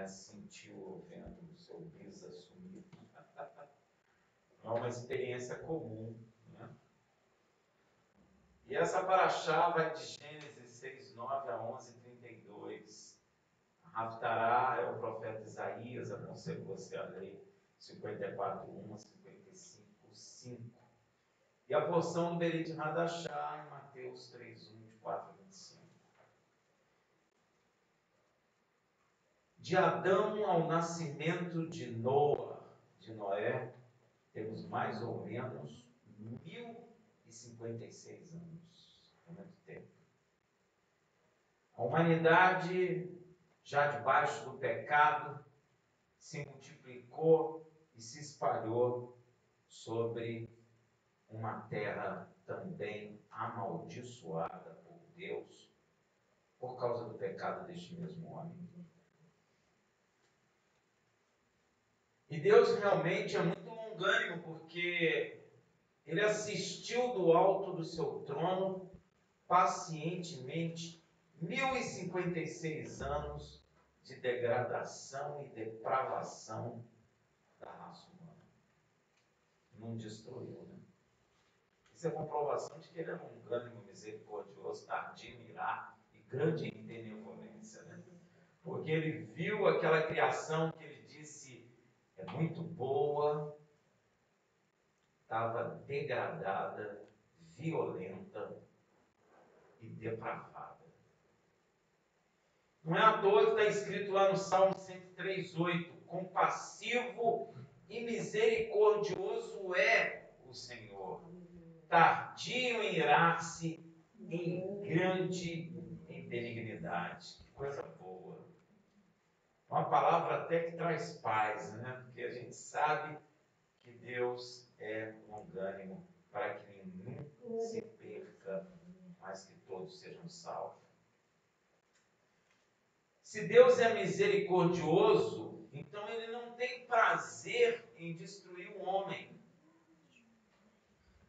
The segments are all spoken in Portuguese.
sentiu ou vendo o seu bis assumir. Não é uma experiência comum, né? E essa paraxá vai de Gênesis 6, 9 a 11, 32. Haftará é o profeta Isaías, aconselhou-se a lei 54, 1 a 55, 5. E a porção do Berit Hadashá em Mateus 3, 1, de 4 a 25. De Adão ao nascimento de Noé, temos mais ou menos 1056 anos. É muito tempo. A humanidade, já debaixo do pecado, se multiplicou e se espalhou sobre uma terra também amaldiçoada por Deus, por causa do pecado deste mesmo homem. E Deus realmente é muito longânimo, porque Ele assistiu do alto do seu trono, pacientemente, 1056 anos de degradação e depravação da raça humana. Não destruiu, né? Isso é comprovação de que Ele é longânimo, misericordioso, tardio em irar e grande em benevolência, né? Porque Ele viu aquela criação que Ele disse é muito boa, estava degradada, violenta e depravada. Não é à toa que está escrito lá no Salmo 103:8, compassivo e misericordioso é o Senhor, tardio em irar-se, em grande em benignidade. Que coisa boa. Uma palavra até que traz paz, né? Porque a gente sabe que Deus é longânimo para que nenhum se perca, mas que todos sejam salvos. Se Deus é misericordioso, então Ele não tem prazer em destruir o homem.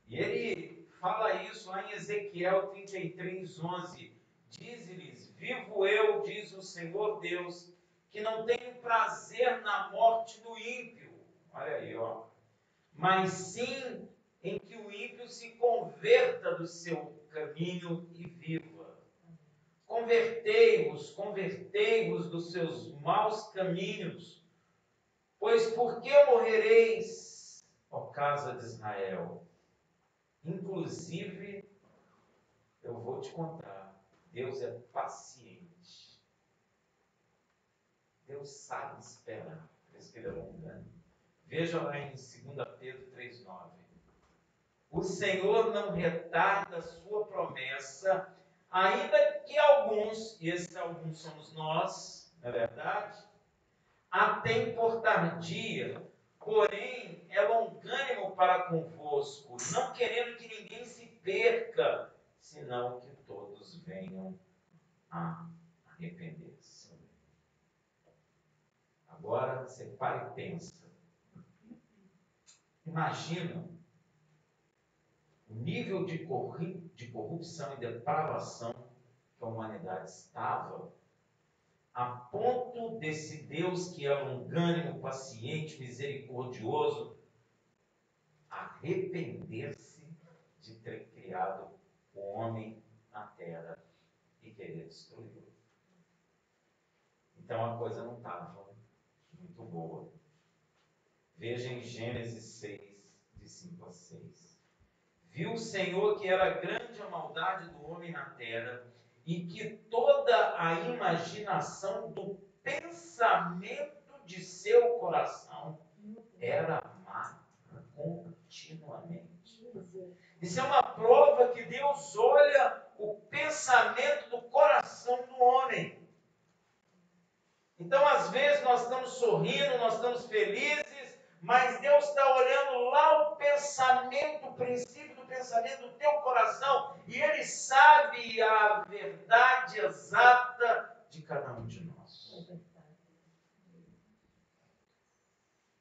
E Ele fala isso lá em Ezequiel 33:11. Diz-lhes, vivo eu, diz o Senhor Deus, que não tenho prazer na morte do ímpio. Olha aí, ó. Mas sim em que o ímpio se converta do seu caminho e viva. Convertei-vos dos seus maus caminhos, pois por que morrereis, ó casa de Israel? Inclusive, eu vou te contar, Deus é paciente. Deus sabe esperar, por isso que Ele é longânimo. Veja lá em 2 Pedro 3:9. O Senhor não retarda a sua promessa, ainda que alguns, e esses alguns somos nós, não é verdade? A tem por tardia, porém é longânimo para convosco, não querendo que ninguém se perca, senão que todos venham a arrepender-se. Agora você para e pensa. Imagina o nível de corrupção e depravação que a humanidade estava, a ponto desse Deus que é longânimo, paciente, misericordioso, arrepender-se de ter criado o homem na terra e querer destruí-lo. Então a coisa não estava muito boa. Veja em Gênesis 6, de 5 a 6. Viu o Senhor que era grande a maldade do homem na terra, e que toda a imaginação do pensamento de seu coração era má continuamente. Isso é uma prova que Deus olha o pensamento do coração do homem. Então, às vezes, nós estamos sorrindo, nós estamos felizes, mas Deus está olhando lá o pensamento, o princípio do pensamento do teu coração, e Ele sabe a verdade exata de cada um de nós.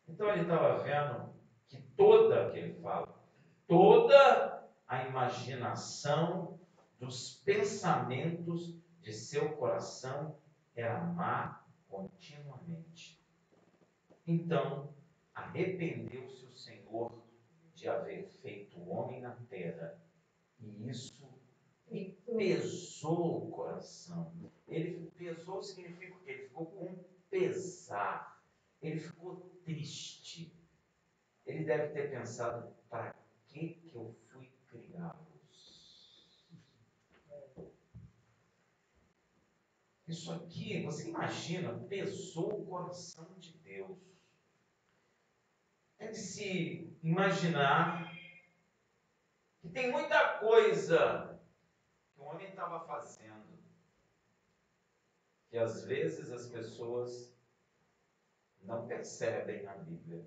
Então ele estava vendo que que ele fala, toda a imaginação dos pensamentos de seu coração era má continuamente. Então arrependeu-se o Senhor de haver feito o homem na terra, e isso lhe pesou o coração. Ele pesou significa que ele ficou com pesar, ele ficou triste. Ele deve ter pensado: para que eu fui criá-los? Isso aqui, você imagina, pesou o coração de Deus. É de se imaginar que tem muita coisa que o homem estava fazendo, que às vezes as pessoas não percebem na Bíblia.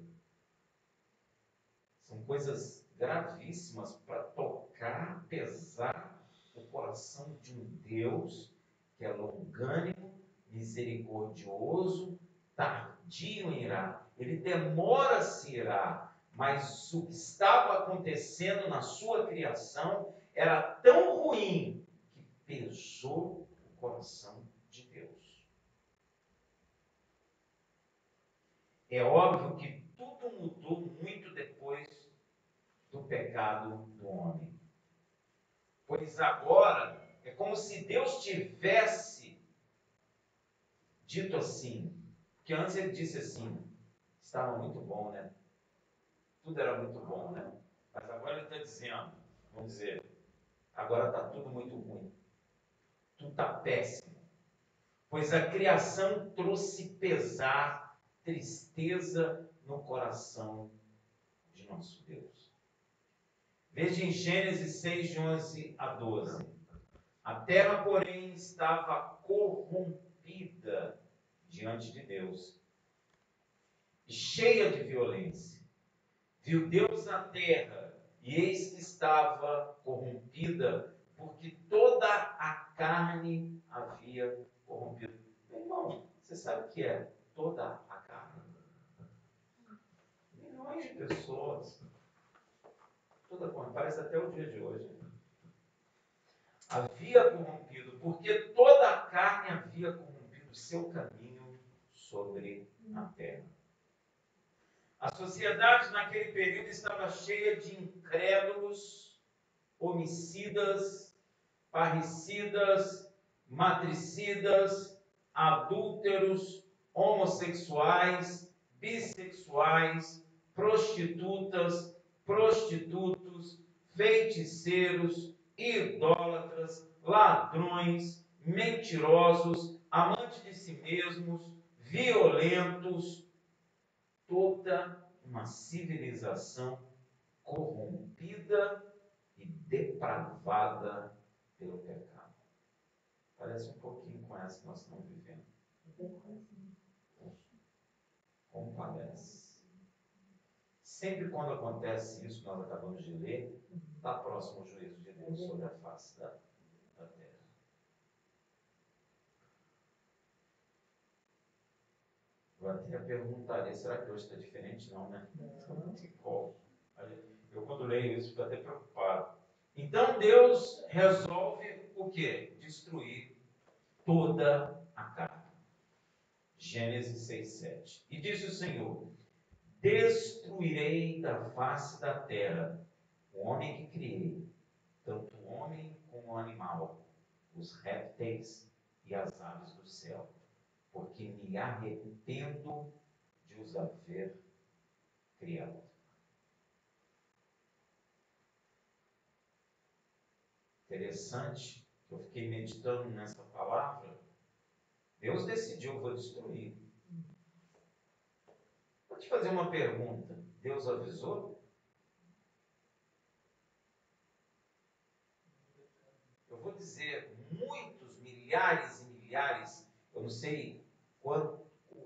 São coisas gravíssimas para tocar, pesar o coração de um Deus que é longânimo, misericordioso, tardio em irar. Ele demora a se irar, mas o que estava acontecendo na sua criação era tão ruim que pesou o coração de Deus. É óbvio que tudo mudou muito depois do pecado do homem. Pois agora é como se Deus tivesse dito assim, que antes ele disse assim: estava muito bom, né? Tudo era muito bom, né? Mas agora ele está dizendo, vamos dizer, agora está tudo muito ruim. Tudo está péssimo. Pois a criação trouxe pesar, tristeza no coração de nosso Deus. Veja em Gênesis 6, de 11 a 12. A terra, porém, estava corrompida diante de Deus, cheia de violência. Viu Deus a terra, e eis que estava corrompida, porque toda a carne havia corrompido. Meu irmão, você sabe o que é toda a carne? Milhões de pessoas. Toda corrompe, parece até o dia de hoje. Havia corrompido, porque toda a carne havia corrompido o seu caminho sobre a terra. A sociedade naquele período estava cheia de incrédulos, homicidas, parricidas, matricidas, adúlteros, homossexuais, bissexuais, prostitutas, prostitutos, feiticeiros, idólatras, ladrões, mentirosos, amantes de si mesmos, violentos, toda uma civilização corrompida e depravada pelo pecado. Parece um pouquinho com essa que nós estamos vivendo. Como parece. Sempre quando acontece isso, nós acabamos de ler, está próximo o juízo de Deus sobre a face da terra. Eu até perguntaria, será que hoje está diferente? Não, né? Eu quando leio isso fico até preocupado. Então Deus resolve o quê? Destruir toda a carne. Gênesis 6, 7. E disse o Senhor: destruirei da face da terra o homem que criei, tanto o homem como o animal, os répteis e as aves do céu, porque me arrependo de os haver criado. Interessante, eu fiquei meditando nessa palavra. Deus decidiu, eu vou destruir. Vou te fazer uma pergunta. Deus avisou? Eu vou dizer, muitos, milhares e milhares, eu não sei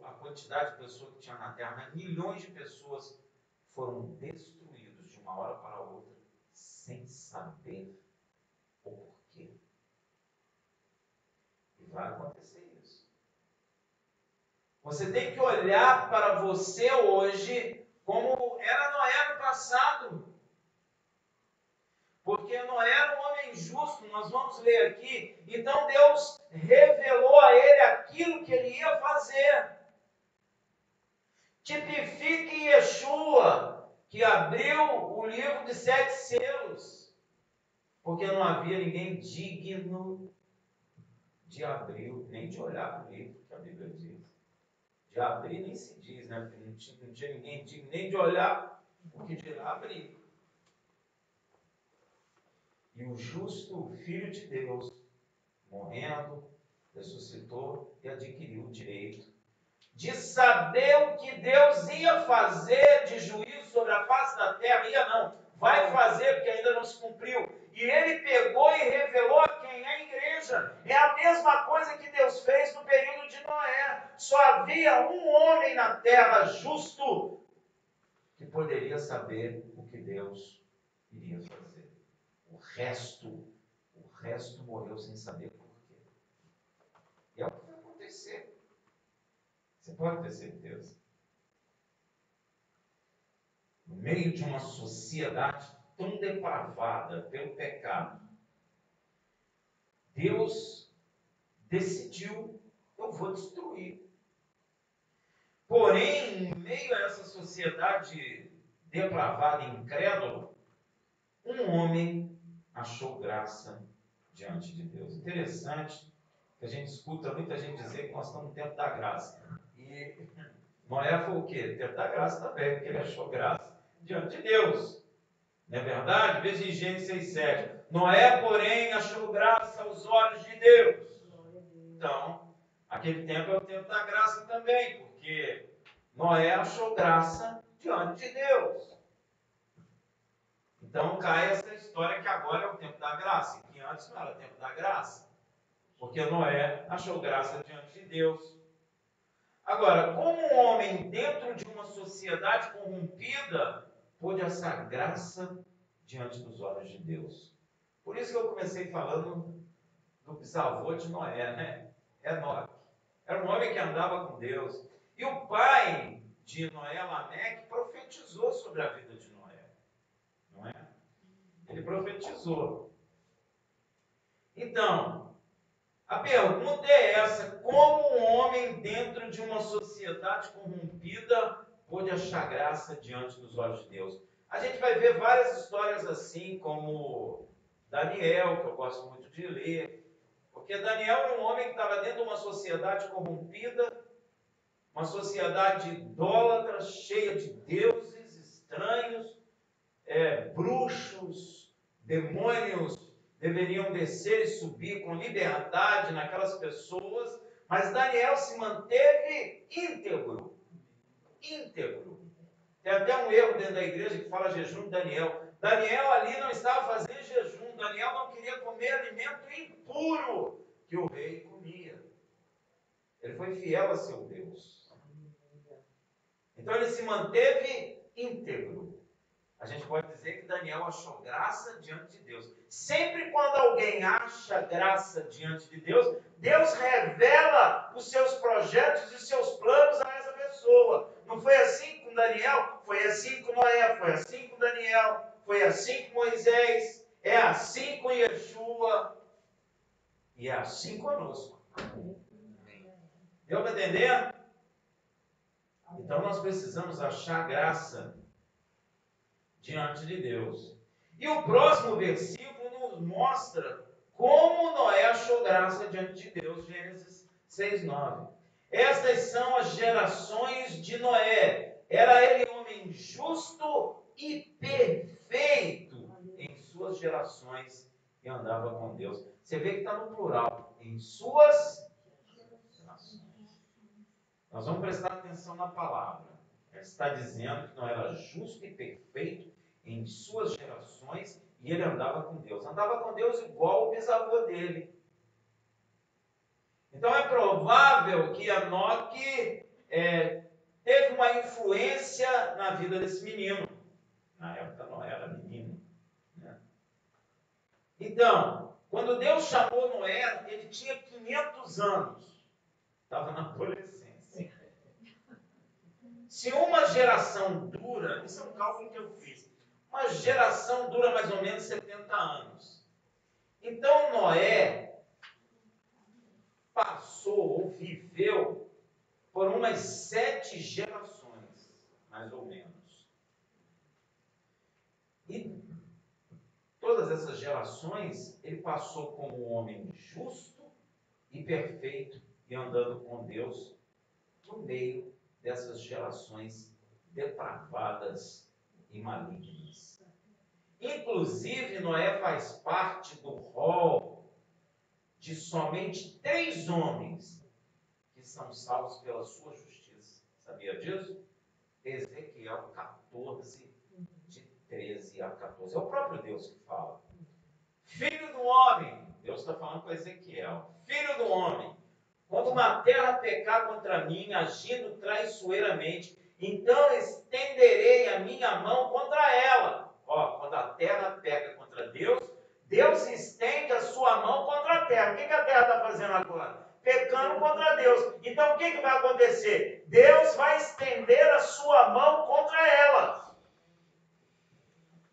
a quantidade de pessoas que tinha na Terra, mas milhões de pessoas foram destruídos de uma hora para outra, sem saber o porquê. E vai acontecer isso. Você tem que olhar para você hoje como era Noé no passado. Porque Noé era um homem justo, nós vamos ler aqui. Então Deus revelou a ele aquilo que ele ia fazer. tipifica Yeshua, que abriu o livro de 7 selos, porque não havia ninguém digno de abrir, nem de olhar para o livro, que a Bíblia diz. De abrir nem se diz, né? Porque não tinha ninguém digno nem de olhar, o que dirá abrir. E o justo Filho de Deus, morrendo, ressuscitou e adquiriu o direito de saber o que Deus ia fazer de juízo sobre a face da terra. Ia não, vai fazer, porque ainda não se cumpriu. E ele pegou e revelou a quem? A igreja. É a mesma coisa que Deus fez no período de Noé. Só havia um homem na terra justo que poderia saber o que Deus iria fazer. O resto morreu sem saber por quê. E é o que vai acontecer. Você pode ter certeza. No meio de uma sociedade tão depravada pelo pecado, Deus decidiu: eu vou destruir. Porém, em meio a essa sociedade depravada e incrédula, um homem achou graça diante de Deus. Interessante que a gente escuta muita gente dizer que nós estamos no tempo da graça. E Noé foi o quê? Tempo da graça também, porque ele achou graça diante de Deus. Não é verdade? Veja em Gênesis 6,7. Noé, porém, achou graça aos olhos de Deus. Então, aquele tempo é o tempo da graça também, porque Noé achou graça diante de Deus. Então cai essa história que agora é o tempo da graça, que antes não era o tempo da graça. Porque Noé achou graça diante de Deus. Agora, como um homem dentro de uma sociedade corrompida pôde achar graça diante dos olhos de Deus? Por isso que eu comecei falando do bisavô de Noé, né? Enoque. Era um homem que andava com Deus. E o pai de Noé, Lameque, profetizou sobre a vida de Noé. Não é? Ele profetizou. Então, a pergunta é essa: como um homem dentro de uma sociedade corrompida pôde achar graça diante dos olhos de Deus? A gente vai ver várias histórias assim, como Daniel, que eu gosto muito de ler, porque Daniel era um homem que estava dentro de uma sociedade corrompida, uma sociedade idólatra, cheia de deuses estranhos, bruxos, demônios deveriam descer e subir com liberdade naquelas pessoas, mas Daniel se manteve íntegro. Íntegro. Tem até um erro dentro da igreja que fala jejum de Daniel. Daniel ali não estava fazendo jejum. Daniel não queria comer alimento impuro que o rei comia. Ele foi fiel a seu Deus. Então ele se manteve íntegro. A gente pode dizer que Daniel achou graça diante de Deus. Sempre quando alguém acha graça diante de Deus, Deus revela os seus projetos e os seus planos a essa pessoa. Não foi assim com Daniel? Foi assim com Noé, foi assim com Daniel, foi assim com Moisés, é assim com Yeshua e é assim conosco. Deu para entender? Então nós precisamos achar graça diante de Deus. E o próximo versículo nos mostra como Noé achou graça diante de Deus, Gênesis 6:9. Estas são as gerações de Noé. Era ele homem justo e perfeito em suas gerações e andava com Deus. Você vê que está no plural, em suas gerações. Nós vamos prestar atenção na palavra. Ele está dizendo que não era justo e perfeito em suas gerações e ele andava com Deus. Andava com Deus igual o bisavô dele. Então é provável que Enoque teve uma influência na vida desse menino. Na época não era menino. Né? Então, quando Deus chamou Noé, ele tinha 500 anos. Estava na adolescência. Se uma geração dura, isso é um cálculo que eu fiz, uma geração dura mais ou menos 70 anos. Então Noé passou ou viveu por umas 7 gerações. gerações, ele passou como um homem justo e perfeito e andando com Deus no meio dessas gerações depravadas e malignas. Inclusive, Noé faz parte do rol de somente 3 homens que são salvos pela sua justiça. Sabia disso? Ezequiel 14, de 13 a 14. É o próprio Deus que fala. Filho do homem, Deus está falando com Ezequiel. Filho do homem, quando uma terra pecar contra mim, agindo traiçoeiramente, então estenderei a minha mão contra ela. Quando a terra peca contra Deus, Deus estende a sua mão contra a terra. O que a terra está fazendo agora? Pecando contra Deus. Então o que vai acontecer? Deus vai estender a sua mão contra ela.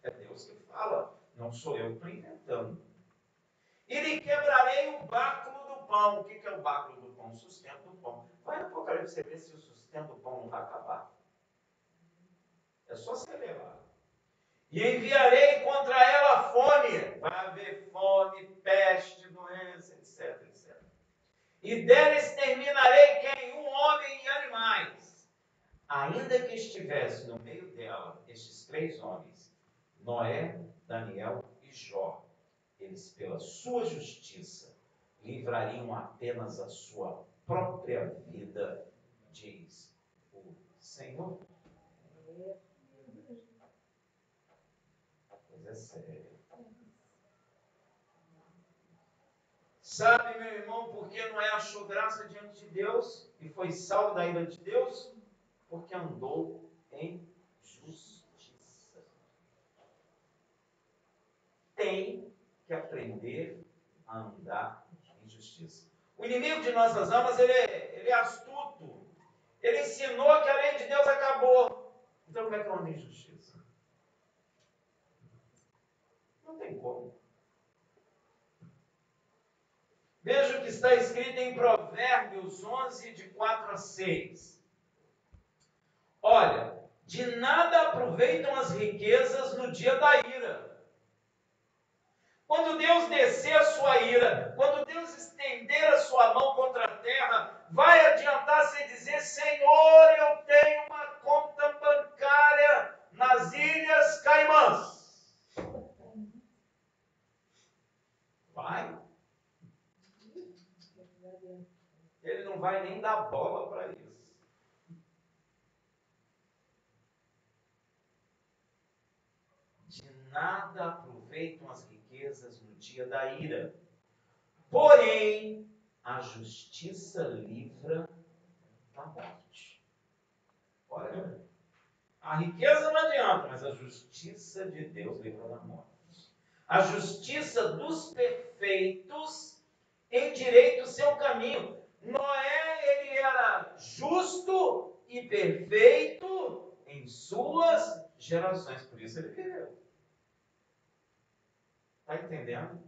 É Deus que fala, não sou eu que estou inventando. E lhe quebrarei o báculo do pão. O que é o báculo do pão? O sustento do pão. Vai no Apocalipse você ver se o sustento do pão não vai acabar. É só você ler lá. E enviarei contra ela fome. Vai haver fome, peste, doença, etc, etc. E dela exterminarei quem? Um homem e animais. Ainda que estivesse no meio dela estes 3 homens, Noé, Daniel e Jó, eles pela sua justiça livrariam apenas a sua própria vida, diz o Senhor. Coisa séria. Sabe, meu irmão, por que Noé achou graça diante de Deus e foi salvo da ira de Deus? Porque andou em justiça. Tem que aprender a andar em justiça. O inimigo de nossas almas, ele é astuto. Ele ensinou que a lei de Deus acabou. Então como é que eu ando em justiça? Não tem como. Veja o que está escrito em Provérbios 11, de 4 a 6. Olha, de nada aproveitam as riquezas no dia da ira. Quando Deus descer a sua ira, quando Deus estender a sua mão contra a terra, vai adiantar você dizer: Senhor, eu tenho uma conta bancária nas Ilhas Caimãs. Vai. Ele não vai nem dar bola para isso. De nada aproveitam as riquezas no dia da ira. Porém, a justiça livra da morte. Olha, a riqueza não adianta, mas a justiça de Deus livra da morte. A justiça dos perfeitos endireita o seu caminho. Noé, ele era justo e perfeito em suas gerações. Por isso ele viveu. Está entendendo?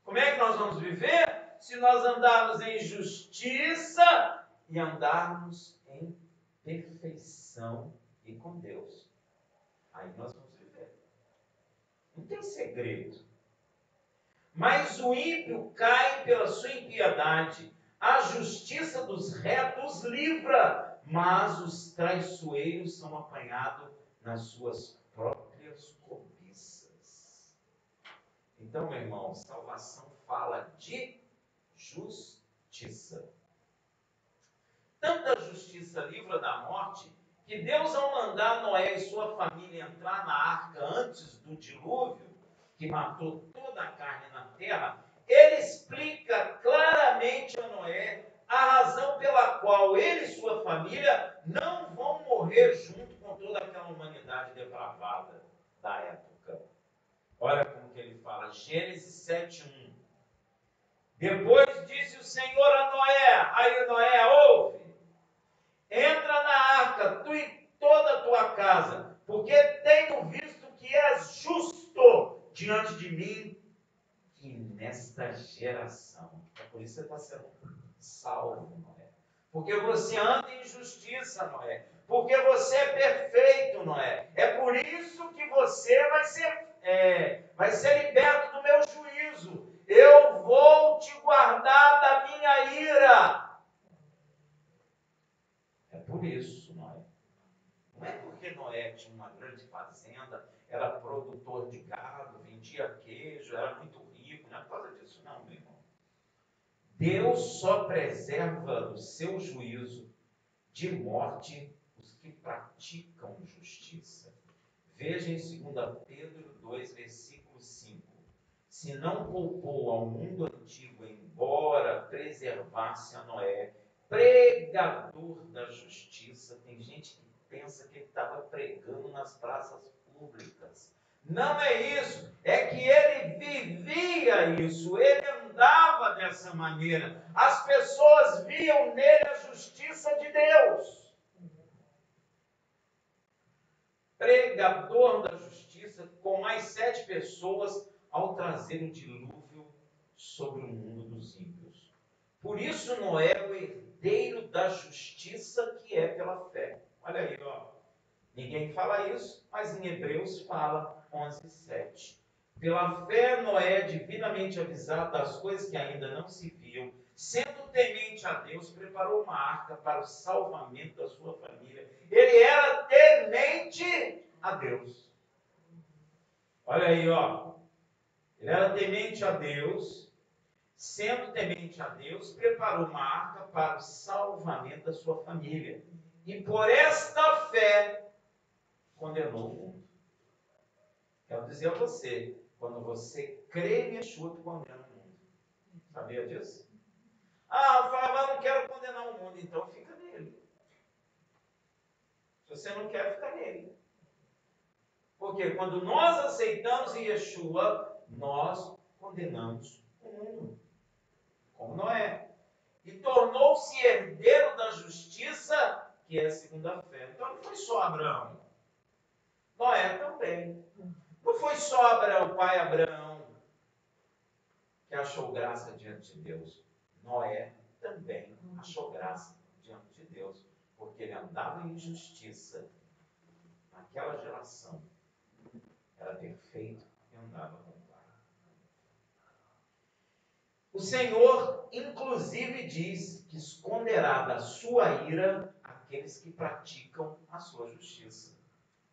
Como é que nós vamos viver? Se nós andarmos em justiça e andarmos em perfeição e com Deus. Aí nós vamos viver. Não tem segredo. Mas o ímpio cai pela sua impiedade. A justiça dos retos livra, mas os traiçoeiros são apanhados nas suas próprias cobiças. Então, meu irmão, salvação fala de justiça. Tanta justiça livra da morte, que Deus, ao mandar Noé e sua família entrar na arca antes do dilúvio, que matou toda a carne na terra, ele explica claramente a Noé a razão pela qual ele e sua família não vão morrer junto com toda aquela humanidade depravada da época. Olha como que ele fala, Gênesis 7:1. Depois disse o Senhor a Noé, aí Noé ouve, entra na arca, tu e toda a tua casa, porque tenho visto que és justo diante de mim e nesta geração. É por isso que você está sendo salvo, Noé. Porque você anda em justiça, Noé. Porque você é perfeito, Noé. É por isso que você vai ser vai ser liberto do meu juízo. Eu vou te guardar da minha ira. É por isso, Noé. Não é porque Noé tinha uma grande fazenda, era produtor de gado, vendia queijo, era muito rico, não é por causa disso, não, meu irmão. Deus só preserva do seu juízo de morte os que praticam justiça. Veja em 2 Pedro 2, versículo 5. Se não poupou ao mundo antigo, embora preservasse a Noé, pregador da justiça. Tem gente que pensa que ele estava pregando nas praças públicas. Não é isso, é que ele vivia isso, ele andava dessa maneira. As pessoas viam nele a justiça de Deus. Pregador da justiça, com mais 7 pessoas, ao trazer o dilúvio sobre o mundo dos ímpios. Por isso Noé é o herdeiro da justiça que é pela fé. Olha aí, ó. Ninguém fala isso, mas em Hebreus fala 11:7. Pela fé Noé, divinamente avisado das coisas que ainda não se viam, sendo temente a Deus, preparou uma arca para o salvamento da sua família. Ele era temente a Deus. Olha aí, ó. Ele era temente a Deus, sendo temente a Deus, preparou uma arca para o salvamento da sua família. E por esta fé, condenou o mundo. Quero dizer a você, quando você crê em Yeshua, tu condena o mundo. Sabia disso? Ah, eu falava, não quero condenar o mundo, então fica nele. Se você não quer, fica nele. Porque quando nós aceitamos Yeshua, nós condenamos o mundo. Como Noé. E tornou-se herdeiro da justiça, que é a segunda fé. Então não foi só Abraão. Noé também. Não foi só Abraão, pai Abraão, que achou graça diante de Deus. Noé também achou graça diante de Deus, porque ele andava em justiça. Naquela geração, era perfeito e andava com o Pai. O Senhor, inclusive, diz que esconderá da sua ira aqueles que praticam a sua justiça.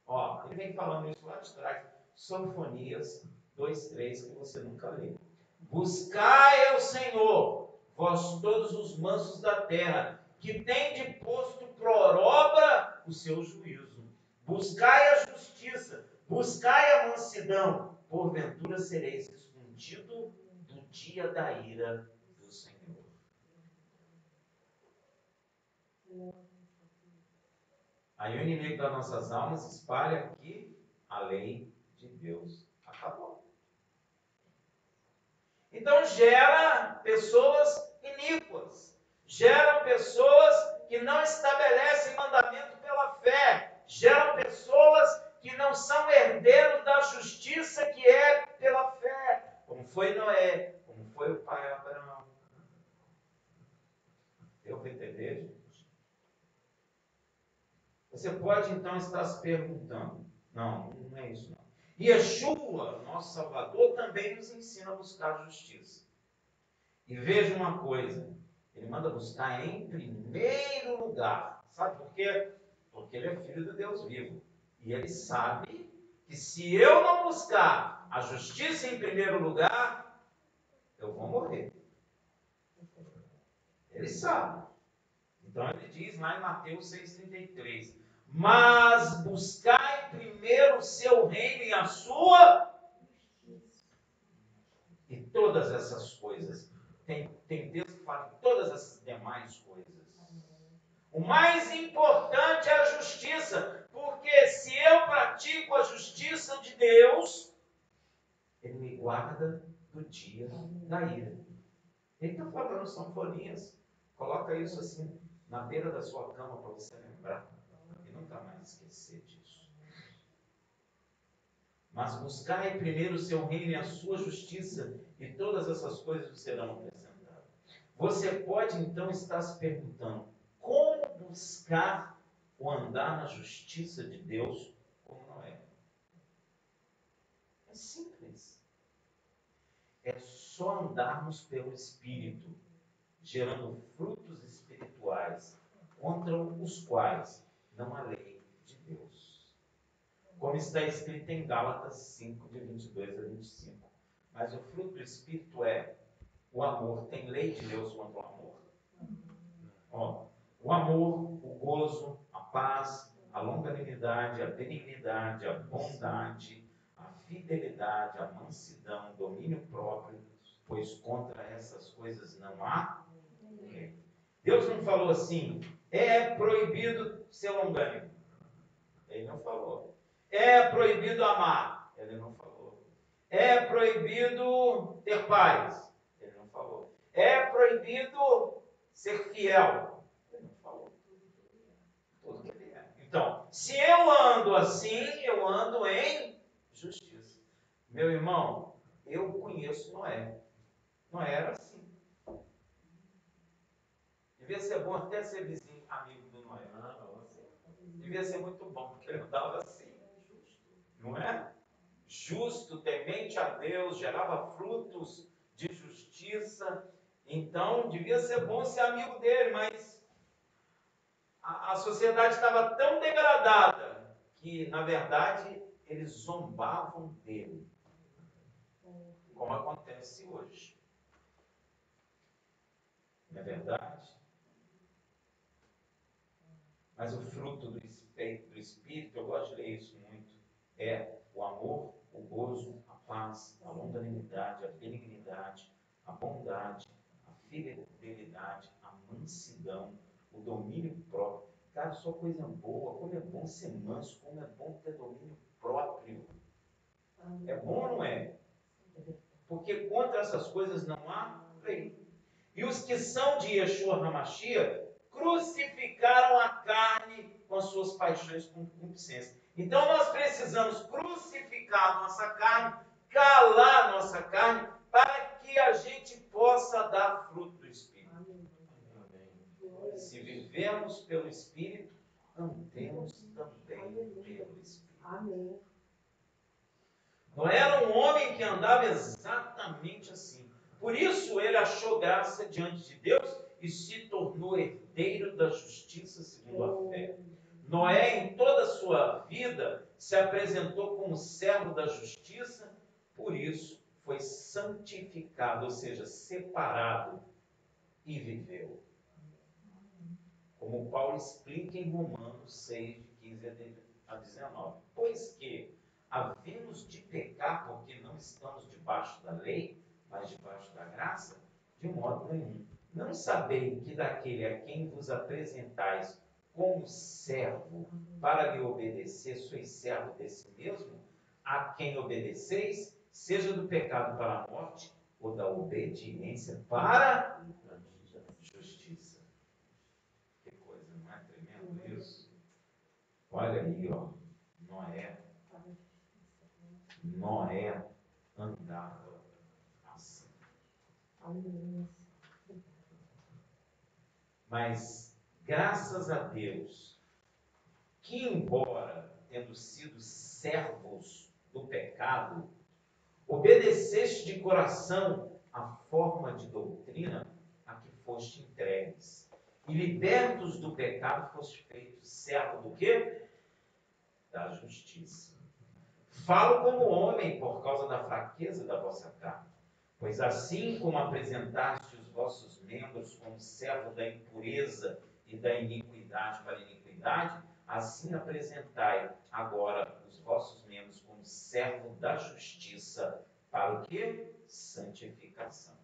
Ó, ele vem falando isso lá de trás, Sofonias 2:3, que você nunca leu. Buscai ao Senhor, vós todos os mansos da terra, que tende posto por obra o seu juízo. Buscai a justiça, buscai a mansidão, porventura sereis escondido do dia da ira do Senhor. Aí o inimigo das nossas almas espalha que a lei de Deus acabou. Então gera pessoas iníquas, geram pessoas que não estabelecem mandamento pela fé, geram pessoas que não são herdeiros da justiça que é pela fé, como foi Noé, como foi o pai Abraão. Deu para entender, gente? Você pode então estar se perguntando, não é isso não. Yeshua, nosso Salvador, também nos ensina a buscar a justiça. E veja uma coisa, ele manda buscar em primeiro lugar. Sabe por quê? Porque ele é filho do Deus vivo. E ele sabe que se eu não buscar a justiça em primeiro lugar, eu vou morrer. Ele sabe. Então ele diz lá em Mateus 6,33, mas buscai primeiro o seu reino e a sua, e todas essas coisas. Tem texto que fala de todas essas demais coisas. O mais importante é a justiça, porque se eu pratico a justiça de Deus, Ele me guarda do dia da ira. Ele está falando sanfonias. Coloca isso assim na beira da sua cama para você lembrar e nunca mais esquecer disso. Mas buscai primeiro o seu reino e a sua justiça, e todas essas coisas serão acrescentadas. Você pode então estar se perguntando, como buscar ou andar na justiça de Deus como Noé? É simples. É só andarmos pelo Espírito, gerando frutos espirituais, contra os quais não há lei de Deus. Como está escrito em Gálatas 5, de 22 a 25. Mas o fruto do Espírito é o amor. Tem lei de Deus contra o amor? Ó, o amor, o gozo, a paz, a longanimidade, a benignidade, a bondade, a fidelidade, a mansidão, o domínio próprio, pois contra essas coisas não há lei. Deus não falou assim, é proibido ser longânimo. Ele não falou. É proibido amar. Ele não falou. É proibido ter paz. Ele não falou. É proibido ser fiel. Ele não falou. Tudo que ele é. Então, se eu ando assim, eu ando em justiça. Meu irmão, eu conheço Noé. Noé era assim. Devia ser bom até ser vizinho, amigo do Noé. Devia ser muito bom, porque ele andava assim. Não é? Justo, temente a Deus, gerava frutos de justiça. Então, devia ser bom ser amigo dele, mas a sociedade estava tão degradada que, na verdade, eles zombavam dele, como acontece hoje. Não é verdade? Mas o fruto do Espírito, eu gosto de ler isso muito, é o amor, o gozo, a paz, a longanimidade, a benignidade, a bondade, a fidelidade, a mansidão, o domínio próprio. Cara, só coisa boa, como é bom ser manso, como é bom ter domínio próprio. É bom ou não é? Porque contra essas coisas não há lei. E os que são de Yeshua HaMashiach crucificaram a carne com as suas paixões com concupiscência. Então nós precisamos crucificar a nossa carne, calar a nossa carne, para que a gente possa dar fruto do Espírito. Amém. Se vivemos pelo Espírito, andemos também pelo Espírito. Amém. Noé era um homem que andava exatamente assim. Por isso ele achou graça diante de Deus e se tornou herdeiro da justiça segundo a fé. Noé, em toda a sua vida, se apresentou como servo da justiça, por isso foi santificado, ou seja, separado, e viveu. Como Paulo explica em Romanos 6, de 15 a 19. Pois que havemos de pecar porque não estamos debaixo da lei, mas debaixo da graça, de modo nenhum. Não sabei que daquele a quem vos apresentais como servo para lhe obedecer, sois servo desse mesmo, a quem obedeceis, seja do pecado para a morte, ou da obediência para a justiça. Que coisa, não é tremendo isso? Olha aí, ó, Noé andava assim. Mas, graças a Deus, que embora tendo sido servos do pecado, obedeceste de coração a forma de doutrina a que foste entregues. E libertos do pecado, foste feitos servo do quê? Da justiça. Falo como homem por causa da fraqueza da vossa carne. Pois assim como apresentaste os vossos membros como servo da impureza e da iniquidade para a iniquidade, assim apresentai agora os vossos membros como servo da justiça para o quê? Santificação.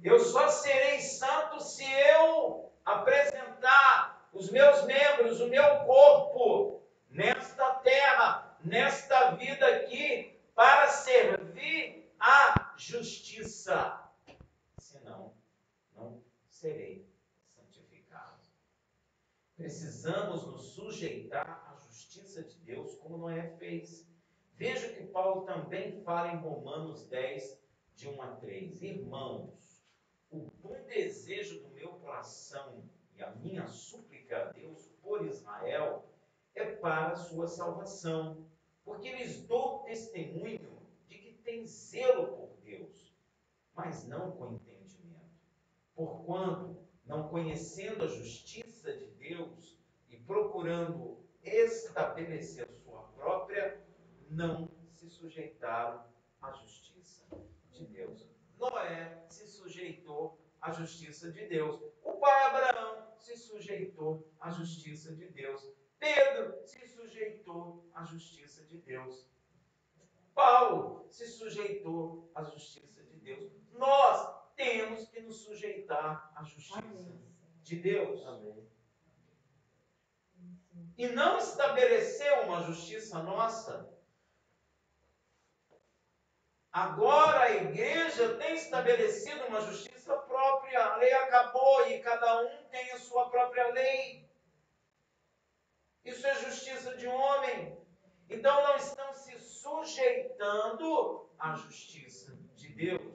Eu só serei santo se eu apresentar os meus membros, o meu corpo, nesta terra, nesta vida aqui, para servir a justiça. Senão, não serei santificado. Precisamos nos sujeitar à justiça de Deus, como Noé fez. Veja que Paulo também fala em Romanos 10, de 1 a 3. Irmãos, o bom desejo do meu coração e a minha súplica a Deus por Israel é para a sua salvação, porque lhes dou testemunho tem zelo por Deus, mas não com entendimento. Porquanto, não conhecendo a justiça de Deus e procurando estabelecer a sua própria, não se sujeitaram à justiça de Deus. Noé se sujeitou à justiça de Deus. O pai Abraão se sujeitou à justiça de Deus. Pedro se sujeitou à justiça de Deus. Paulo se sujeitou à justiça de Deus. Nós temos que nos sujeitar à justiça de Deus. Amém. E não estabelecer uma justiça nossa. Agora a igreja tem estabelecido uma justiça própria. A lei acabou e cada um tem a sua própria lei. Isso é justiça de homem. Então não estão se sujeitando à justiça de Deus.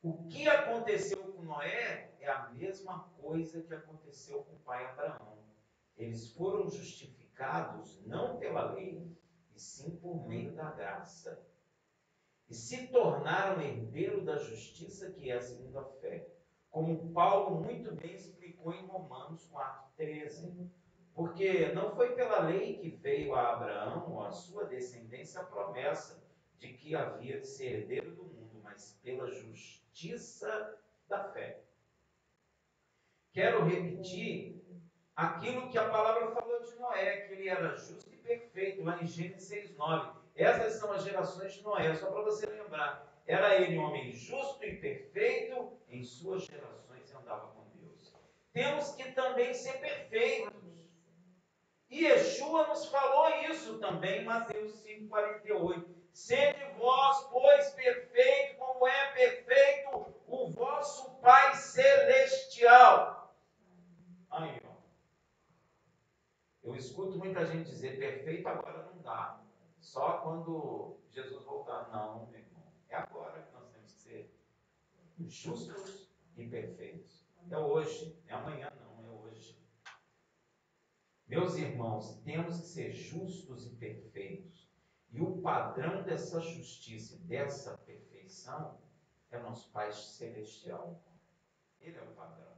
O que aconteceu com Noé é a mesma coisa que aconteceu com o pai Abraão. Eles foram justificados não pela lei, e sim por meio da graça. E se tornaram herdeiro da justiça que é segundo a fé. Como Paulo muito bem explicou em Romanos 4,13. Porque não foi pela lei que veio a Abraão ou a sua descendência a promessa de que havia de ser herdeiro do mundo, mas pela justiça da fé. Quero repetir aquilo que a palavra falou de Noé, que ele era justo e perfeito, lá em Gênesis 6,9. Essas são as gerações de Noé, só para você lembrar. Era ele um homem justo e perfeito em suas gerações e andava com Deus. Temos que também ser perfeitos. E Yeshua nos falou isso também em Mateus 5,48. Sede vós, pois, perfeito, como é perfeito o vosso Pai Celestial. Aí, ó. Eu escuto muita gente dizer, perfeito agora não dá. Só quando Jesus voltar. Não, meu irmão. É agora que nós temos que ser justos e perfeitos. É hoje, é amanhã não, é hoje. Meus irmãos, temos que ser justos e perfeitos. E o padrão dessa justiça e dessa perfeição é nosso Pai Celestial. Ele é o padrão.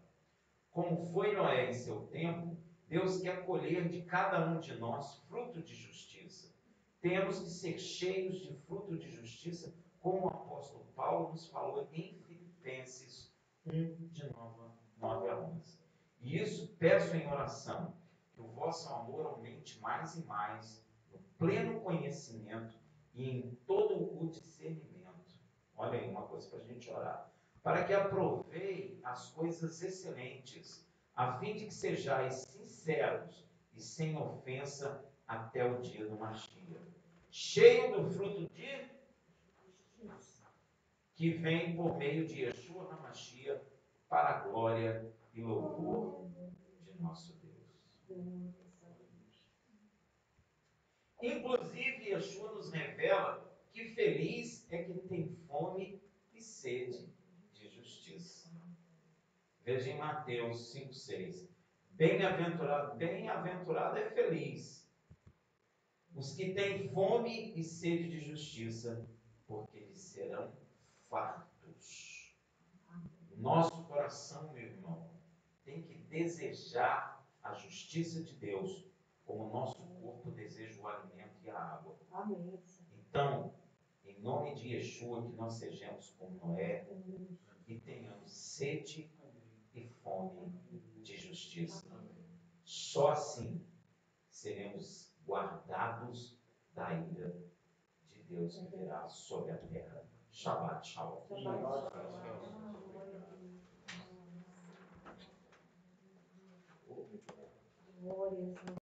Como foi Noé em seu tempo, Deus quer colher de cada um de nós fruto de justiça. Temos que ser cheios de fruto de justiça, como o apóstolo Paulo nos falou em Filipenses 1, de 9 a 11. E isso peço em oração, que o vosso amor aumente mais e mais, no pleno conhecimento e em todo o discernimento. Olha aí uma coisa para a gente orar. Para que aproveie as coisas excelentes, a fim de que sejais sinceros e sem ofensa até o dia do Mashiach, cheio do fruto de que vem por meio de Yeshua HaMashiach para a glória e louvor de nosso Deus. Inclusive, Yeshua nos revela que feliz é quem tem fome e sede de justiça. Veja em Mateus 5,6. Bem-aventurado é feliz os que têm fome e sede de justiça, porque eles serão fartos. Nosso coração, meu irmão, tem que desejar a justiça de Deus, como o nosso corpo deseja o alimento e a água. Amém. Então, em nome de Yeshua, que nós sejamos como Noé e tenhamos sede e fome de justiça. Só assim seremos guardados da ira de Deus que virá sobre a terra. Shabbat Shalom. Glórias.